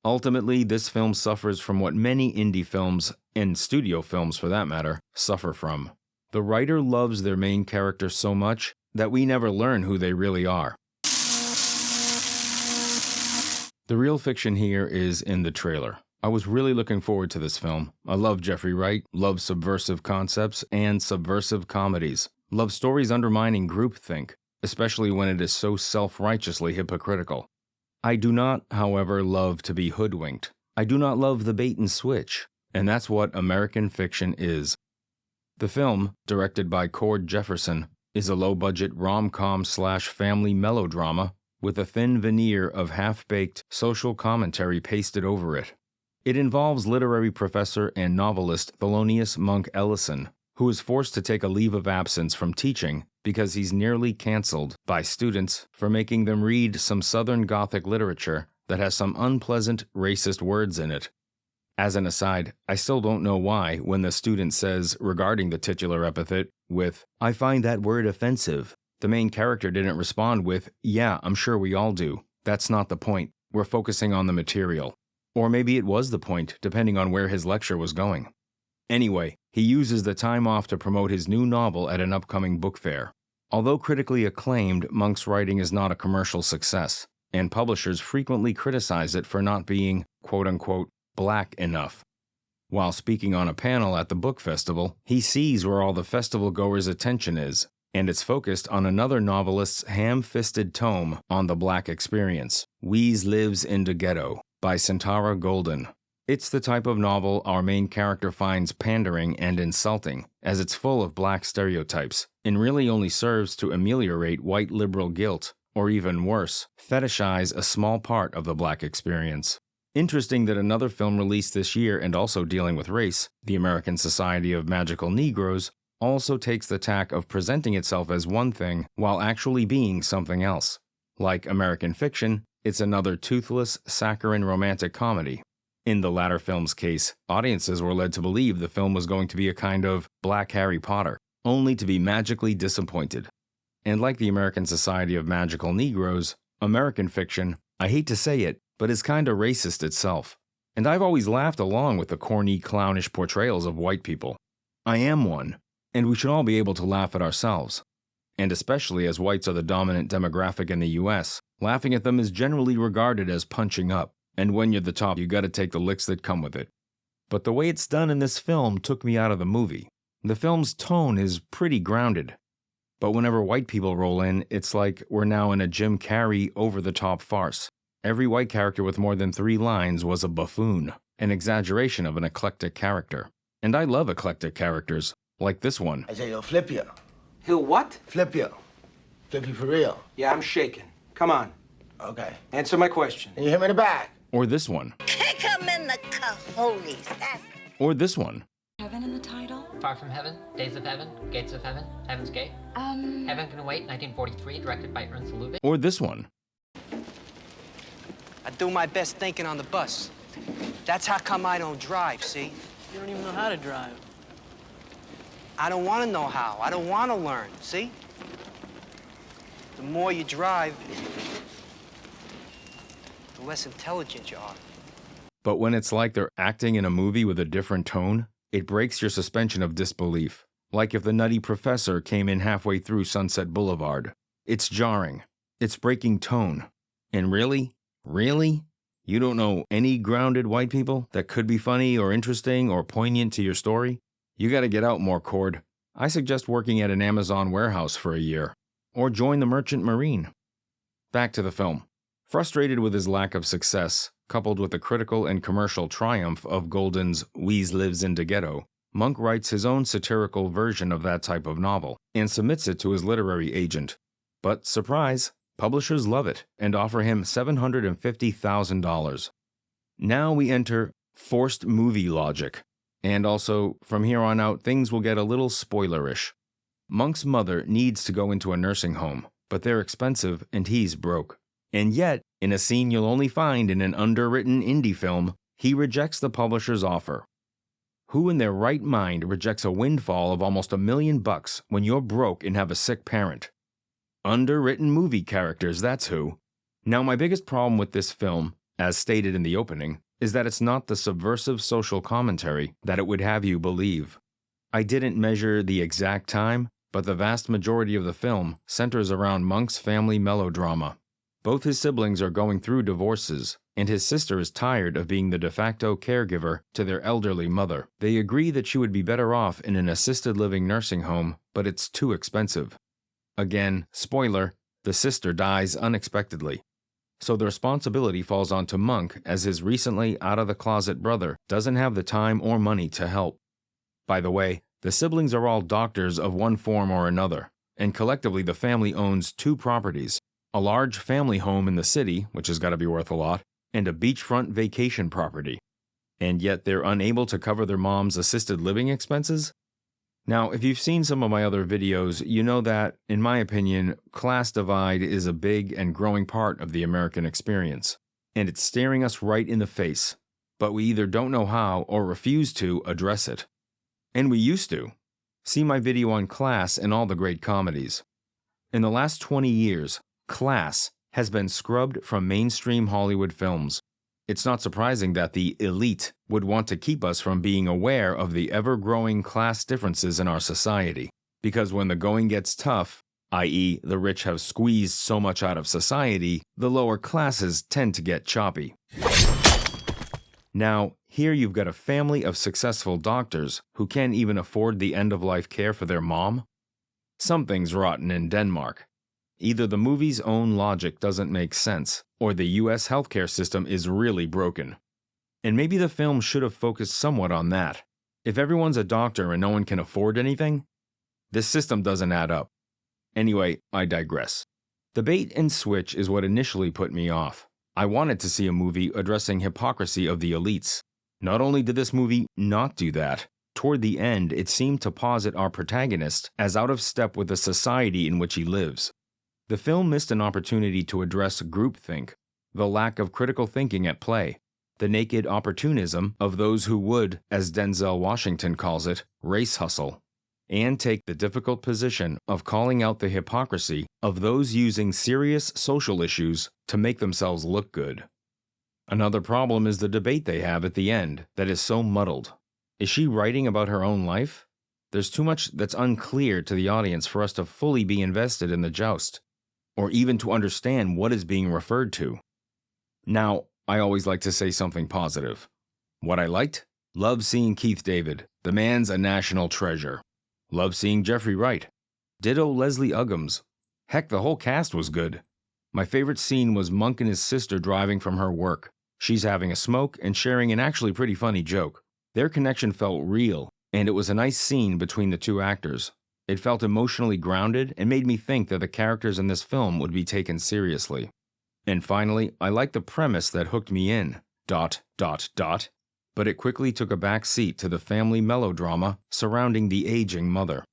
Ultimately, this film suffers from what many indie films, and studio films for that matter, suffer from. The writer loves their main character so much that we never learn who they really are. The real fiction here is in the trailer. I was really looking forward to this film. I love Jeffrey Wright, love subversive concepts and subversive comedies, love stories undermining groupthink, especially when it is so self-righteously hypocritical. I do not, however, love to be hoodwinked. I do not love the bait and switch, and that's what American Fiction is. The film, directed by Cord Jefferson, is a low-budget rom-com/family melodrama with a thin veneer of half-baked social commentary pasted over it. It involves literary professor and novelist Thelonious Monk Ellison, who is forced to take a leave of absence from teaching because he's nearly canceled by students for making them read some Southern Gothic literature that has some unpleasant racist words in it. As an aside, I still don't know why when the student says regarding the titular epithet with, "I find that word offensive," the main character didn't respond with, "Yeah, I'm sure we all do. That's not the point. We're focusing on the material." Or maybe it was the point, depending on where his lecture was going. Anyway, he uses the time off to promote his new novel at an upcoming book fair. Although critically acclaimed, Monk's writing is not a commercial success, and publishers frequently criticize it for not being, quote-unquote, black enough. While speaking on a panel at the book festival, he sees where all the festival goers' attention is, and it's focused on another novelist's ham-fisted tome on the black experience, Weeze Lives in the Ghetto, by Santara Golden. It's the type of novel our main character finds pandering and insulting, as it's full of black stereotypes, and really only serves to ameliorate white liberal guilt, or even worse, fetishize a small part of the black experience. Interesting that another film released this year and also dealing with race, The American Society of Magical Negroes, also takes the tack of presenting itself as one thing while actually being something else. Like American Fiction, it's another toothless, saccharine romantic comedy. In the latter film's case, audiences were led to believe the film was going to be a kind of Black Harry Potter, only to be magically disappointed. And like the American Society of Magical Negroes, American Fiction, I hate to say it, but is kinda racist itself. And I've always laughed along with the corny, clownish portrayals of white people. I am one, and we should all be able to laugh at ourselves. And especially as whites are the dominant demographic in the US, laughing at them is generally regarded as punching up, and when you're the top, you gotta take the licks that come with it. But the way it's done in this film took me out of the movie. The film's tone is pretty grounded. But whenever white people roll in, it's like we're now in a Jim Carrey over-the-top farce. Every white character with more than 3 lines was a buffoon, an exaggeration of an eclectic character. And I love eclectic characters, like this one. I say he'll flip you. He'll what? Flip you. Flip you for real. Yeah, I'm shaking. Come on. Okay. Answer my question. And you hit me in the back. Or this one. Kick him in the cojones. Or this one. Heaven in the title? Far From Heaven, Days of Heaven, Gates of Heaven, Heaven's Gate. Heaven Can Wait, 1943, directed by Ernst Lubitsch. Or this one. I do my best thinking on the bus. That's how come I don't drive, see? You don't even know how to drive. I don't want to know how. I don't want to learn, see? The more you drive, the less intelligent you are. But when it's like they're acting in a movie with a different tone, it breaks your suspension of disbelief. Like if the nutty professor came in halfway through Sunset Boulevard. It's jarring. It's breaking tone. And really? Really? You don't know any grounded white people that could be funny or interesting or poignant to your story? You gotta get out more, Cord. I suggest working at an Amazon warehouse for a year. Or join the Merchant Marine. Back to the film. Frustrated with his lack of success, coupled with the critical and commercial triumph of Golden's Weeze Lives in the Ghetto, Monk writes his own satirical version of that type of novel and submits it to his literary agent. But surprise, publishers love it and offer him $750,000. Now we enter forced movie logic. And also, from here on out, things will get a little spoilerish. Monk's mother needs to go into a nursing home, but they're expensive and he's broke. And yet, in a scene you'll only find in an underwritten indie film, he rejects the publisher's offer. Who in their right mind rejects a windfall of almost $1 million when you're broke and have a sick parent? Underwritten movie characters, that's who. Now, my biggest problem with this film, as stated in the opening, is that it's not the subversive social commentary that it would have you believe. I didn't measure the exact time, but the vast majority of the film centers around Monk's family melodrama. Both his siblings are going through divorces, and his sister is tired of being the de facto caregiver to their elderly mother. They agree that she would be better off in an assisted living nursing home, but it's too expensive. Again, spoiler, the sister dies unexpectedly. So the responsibility falls onto Monk, as his recently out-of-the-closet brother doesn't have the time or money to help. By the way, the siblings are all doctors of one form or another, and collectively the family owns 2 properties, a large family home in the city, which has got to be worth a lot, and a beachfront vacation property. And yet they're unable to cover their mom's assisted living expenses? Now, if you've seen some of my other videos, you know that, in my opinion, class divide is a big and growing part of the American experience, and it's staring us right in the face, but we either don't know how or refuse to address it. And we used to. See my video on class and all the great comedies. In the last 20 years, class has been scrubbed from mainstream Hollywood films. It's not surprising that the elite would want to keep us from being aware of the ever-growing class differences in our society, because when the going gets tough, i.e. the rich have squeezed so much out of society, the lower classes tend to get choppy. Now, here you've got a family of successful doctors who can't even afford the end-of-life care for their mom. Something's rotten in Denmark. Either the movie's own logic doesn't make sense, or the US healthcare system is really broken. And maybe the film should have focused somewhat on that. If everyone's a doctor and no one can afford anything, this system doesn't add up. Anyway, I digress. The bait and switch is what initially put me off. I wanted to see a movie addressing hypocrisy of the elites. Not only did this movie not do that, toward the end it seemed to posit our protagonist as out of step with the society in which he lives. The film missed an opportunity to address groupthink, the lack of critical thinking at play, the naked opportunism of those who would, as Denzel Washington calls it, race hustle, and take the difficult position of calling out the hypocrisy of those using serious social issues to make themselves look good. Another problem is the debate they have at the end that is so muddled. Is she writing about her own life? There's too much that's unclear to the audience for us to fully be invested in the joust, or even to understand what is being referred to. Now, I always like to say something positive. What I liked? Love seeing Keith David. The man's a national treasure. Love seeing Jeffrey Wright. Ditto Leslie Uggams. Heck, the whole cast was good. My favorite scene was Monk and his sister driving from her work. She's having a smoke and sharing an actually pretty funny joke. Their connection felt real, and it was a nice scene between the 2 actors. It felt emotionally grounded and made me think that the characters in this film would be taken seriously. And finally, I liked the premise that hooked me in, ... but it quickly took a back seat to the family melodrama surrounding the aging mother.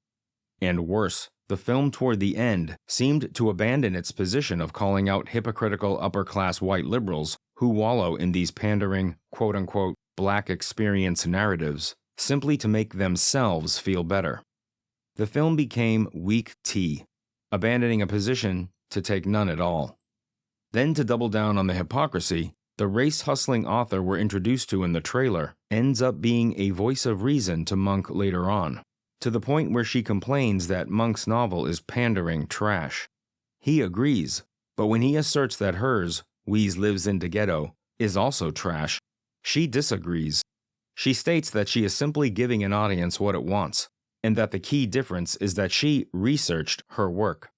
And worse, the film toward the end seemed to abandon its position of calling out hypocritical upper-class white liberals who wallow in these pandering, quote-unquote, black experience narratives, simply to make themselves feel better. The film became weak tea, abandoning a position to take none at all. Then to double down on the hypocrisy, the race-hustling author we're introduced to in the trailer ends up being a voice of reason to Monk later on, to the point where she complains that Monk's novel is pandering trash. He agrees, but when he asserts that hers, Weeze Lives in the Ghetto, is also trash, she disagrees. She states that she is simply giving an audience what it wants, and that the key difference is that she researched her work.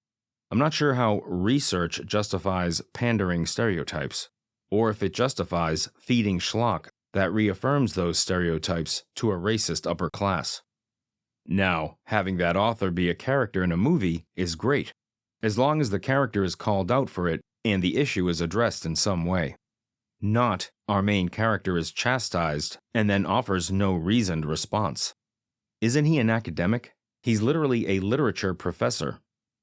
I'm not sure how research justifies pandering stereotypes, or if it justifies feeding schlock that reaffirms those stereotypes to a racist upper class. Now, having that author be a character in a movie is great, as long as the character is called out for it and the issue is addressed in some way. Not our main character is chastised and then offers no reasoned response. Isn't he an academic? He's literally a literature professor,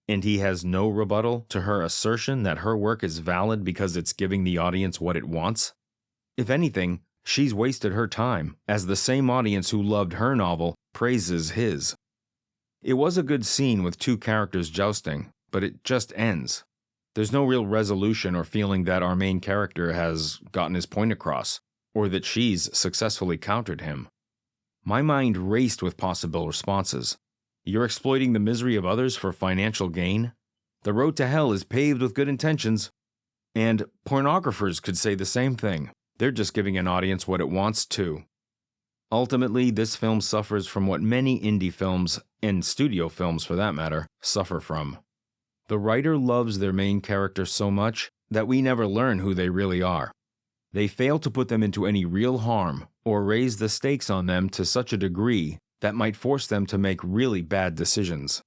and he has no rebuttal to her assertion that her work is valid because it's giving the audience what it wants. If anything, she's wasted her time, as the same audience who loved her novel praises his. It was a good scene with 2 characters jousting, but it just ends. There's no real resolution or feeling that our main character has gotten his point across, or that she's successfully countered him. My mind raced with possible responses. You're exploiting the misery of others for financial gain? The road to hell is paved with good intentions. And pornographers could say the same thing. They're just giving an audience what it wants too. Ultimately, this film suffers from what many indie films, and studio films for that matter, suffer from. The writer loves their main character so much that we never learn who they really are. They fail to put them into any real harm or raise the stakes on them to such a degree that might force them to make really bad decisions.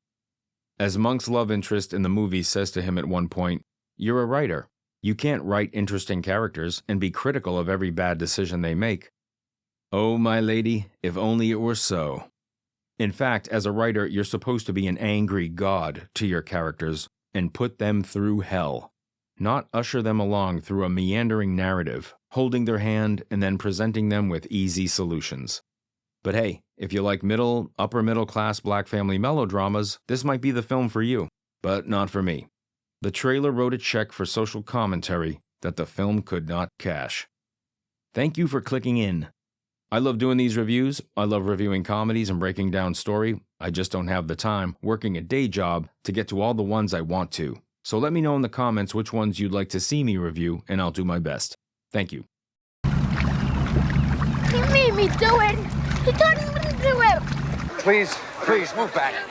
As Monk's love interest in the movie says to him at one point, "You're a writer. You can't write interesting characters and be critical of every bad decision they make." Oh, my lady, if only it were so. In fact, as a writer, you're supposed to be an angry god to your characters and put them through hell, not usher them along through a meandering narrative, holding their hand and then presenting them with easy solutions. But hey, if you like middle, upper middle class black family melodramas, this might be the film for you, but not for me. The trailer wrote a check for social commentary that the film could not cash. Thank you for clicking in. I love doing these reviews. I love reviewing comedies and breaking down story. I just don't have the time, working a day job, to get to all the ones I want to. So let me know in the comments which ones you'd like to see me review, and I'll do my best. Thank you. He made me do it. He told me to do it. Please, move back.